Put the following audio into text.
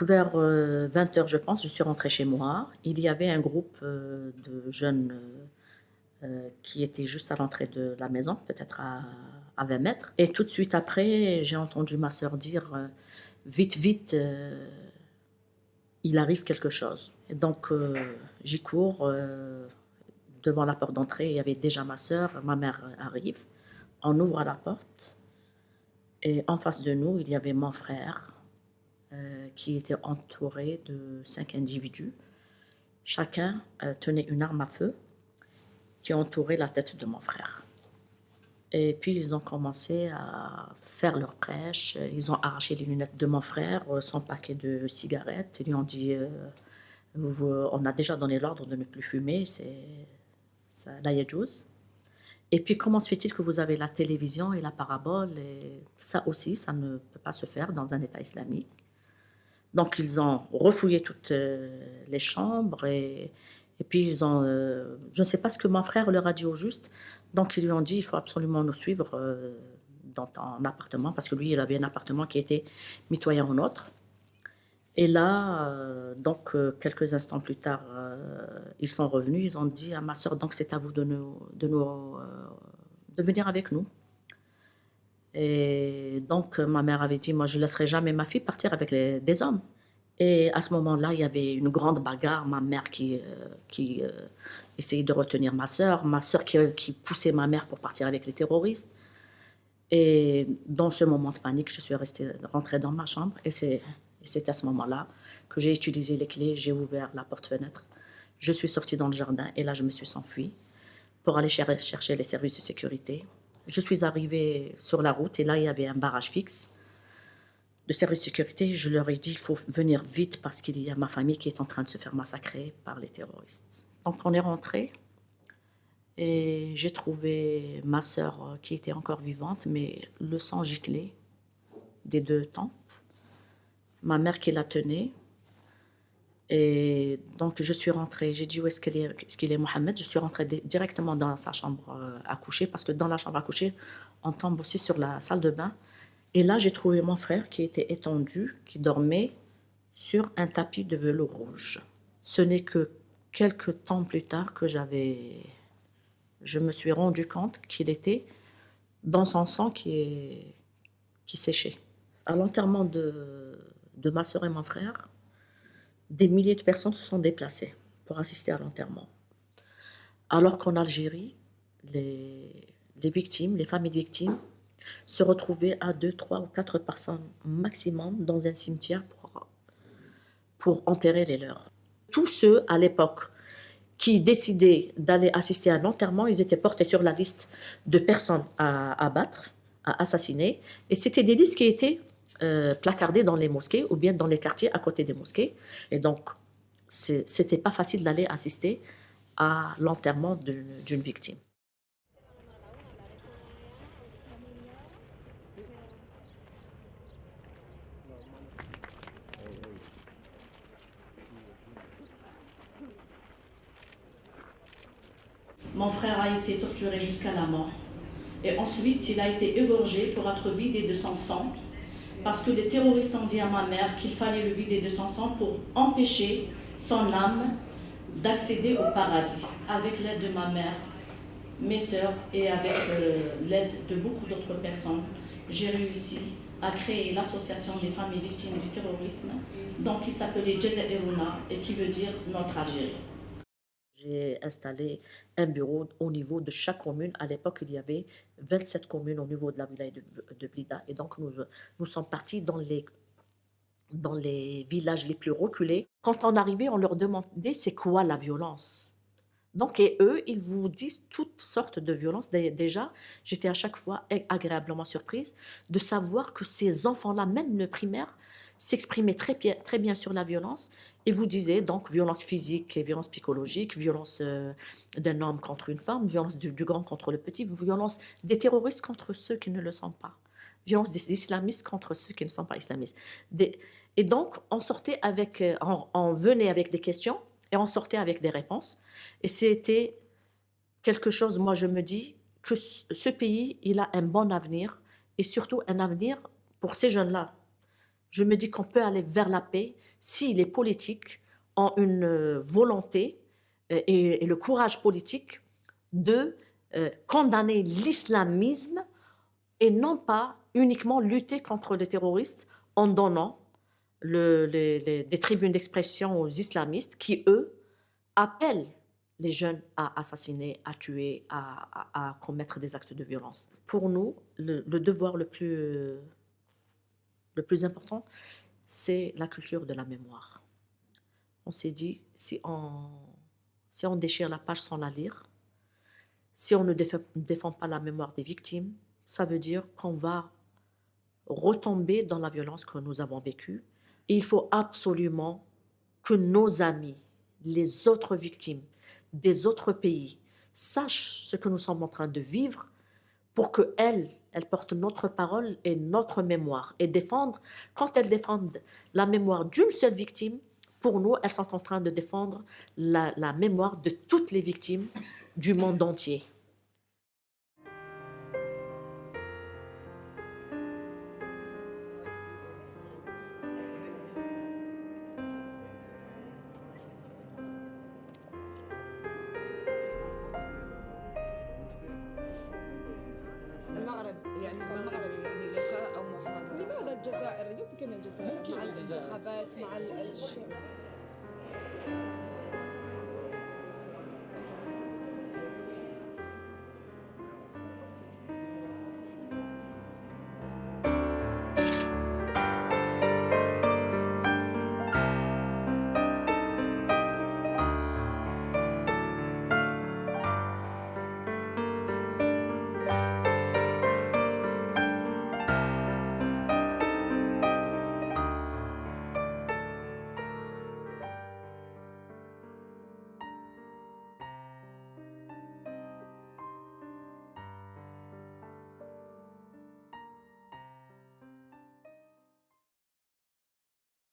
Vers 20 h, je pense, je suis rentrée chez moi. Il y avait un groupe, de jeunes, qui étaient juste à l'entrée de la maison, peut-être à 20 mètres. Et tout de suite après, j'ai entendu ma sœur dire, «Vite, vite, il arrive quelque chose». Et donc j'y cours, devant la porte d'entrée, il y avait déjà ma sœur, ma mère arrive. On ouvre la porte et en face de nous, il y avait mon frère, qui était entouré de 5 individus. Chacun, tenait une arme à feu qui entourait la tête de mon frère. Et puis ils ont commencé à faire leur prêche, ils ont arraché les lunettes de mon frère, son paquet de cigarettes. Ils lui ont dit, «Vous on a déjà donné l'ordre de ne plus fumer, c'est ça la yadjouz. Et puis comment se fait-il que vous avez la télévision et la parabole et ça aussi, ça ne peut pas se faire dans un État islamique». Donc ils ont refouillé toutes, les chambres et puis ils ont, je ne sais pas ce que mon frère leur a dit au juste. Donc ils lui ont dit: «Il faut absolument nous suivre, dans ton appartement», parce que lui, il avait un appartement qui était mitoyen au nôtre. Et là, quelques instants plus tard, ils sont revenus, ils ont dit à ma sœur: «Donc c'est à vous de venir avec nous». Et donc ma mère avait dit: «Moi, je laisserai jamais ma fille partir avec des hommes». Et à ce moment-là, il y avait une grande bagarre, ma mère qui essayait de retenir ma sœur qui poussait ma mère pour partir avec les terroristes. Et dans ce moment de panique, je suis rentrée dans ma chambre et c'est à ce moment-là que j'ai utilisé les clés, j'ai ouvert la porte-fenêtre. Je suis sortie dans le jardin et là, je me suis s'enfuie pour aller chercher les services de sécurité. Je suis arrivée sur la route et là, il y avait un barrage fixe de service de sécurité. Je leur ai dit: «Il faut venir vite parce qu'il y a ma famille qui est en train de se faire massacrer par les terroristes». Donc on est rentrés et j'ai trouvé ma sœur, qui était encore vivante, mais le sang giclait des 2 tempes. Ma mère qui la tenait et donc je suis rentrée. J'ai dit: «Est-ce qu'il est Mohamed?» Je suis rentrée directement dans sa chambre, à coucher parce que dans la chambre à coucher, on tombe aussi sur la salle de bain. Et là, j'ai trouvé mon frère qui était étendu, qui dormait sur un tapis de velours rouge. Ce n'est que quelques temps plus tard que je me suis rendu compte qu'il était dans son sang qui séchait. À l'enterrement de ma sœur et mon frère, des milliers de personnes se sont déplacées pour assister à l'enterrement. Alors qu'en Algérie, les victimes, les familles de victimes, se retrouvaient à 2, 3 ou 4 personnes maximum dans un cimetière pour enterrer les leurs. Tous ceux, à l'époque, qui décidaient d'aller assister à un enterrement, ils étaient portés sur la liste de personnes à abattre, à assassiner. Et c'était des listes qui étaient placardées dans les mosquées ou bien dans les quartiers à côté des mosquées. Et donc, c'était pas facile d'aller assister à l'enterrement d'une victime. Mon frère a été torturé jusqu'à la mort. Et ensuite, il a été égorgé pour être vidé de son sang. Parce que les terroristes ont dit à ma mère qu'il fallait le vider de son sang pour empêcher son âme d'accéder au paradis. Avec l'aide de ma mère, mes sœurs et avec l'aide de beaucoup d'autres personnes, j'ai réussi à créer l'association des familles victimes du terrorisme, donc qui s'appelait Jazairuna et qui veut dire notre Algérie. J'ai installé un bureau au niveau de chaque commune. À l'époque, il y avait 27 communes au niveau de la wilaya de Blida. Et donc, nous sommes partis dans les villages les plus reculés. Quand on arrivait, on leur demandait c'est quoi la violence. Donc, et eux, ils vous disent toutes sortes de violences. Déjà, j'étais à chaque fois agréablement surprise de savoir que ces enfants-là, même le primaire, s'exprimaient très bien sur la violence et vous disaient donc violence physique et violence psychologique, violence d'un homme contre une femme, violence du grand contre le petit, violence des terroristes contre ceux qui ne le sont pas, violence des islamistes contre ceux qui ne sont pas islamistes. Et donc, on sortait avec, on venait avec des questions et on sortait avec des réponses. Et c'était quelque chose, moi je me dis, que ce pays, il a un bon avenir et surtout un avenir pour ces jeunes-là. Je me dis qu'on peut aller vers la paix si les politiques ont une volonté et le courage politique de condamner l'islamisme et non pas uniquement lutter contre les terroristes en donnant des tribunes d'expression aux islamistes qui, eux, appellent les jeunes à assassiner, à tuer, à commettre des actes de violence. Pour nous, le devoir le plus important, c'est la culture de la mémoire. On s'est dit, si on déchire la page sans la lire, si on ne défend pas la mémoire des victimes, ça veut dire qu'on va retomber dans la violence que nous avons vécue. Et il faut absolument que nos amis, les autres victimes des autres pays, sachent ce que nous sommes en train de vivre pour qu'elles portent notre parole et notre mémoire et défendre, quand elles défendent la mémoire d'une seule victime, pour nous, elles sont en train de défendre la mémoire de toutes les victimes du monde entier. المغرب يعني في المغرب المغرب يعني لقاء أو محاضرة. لماذا الجزائر؟ يمكن الجزائر مع يمكن الجزائر. الانتخابات مع الشعب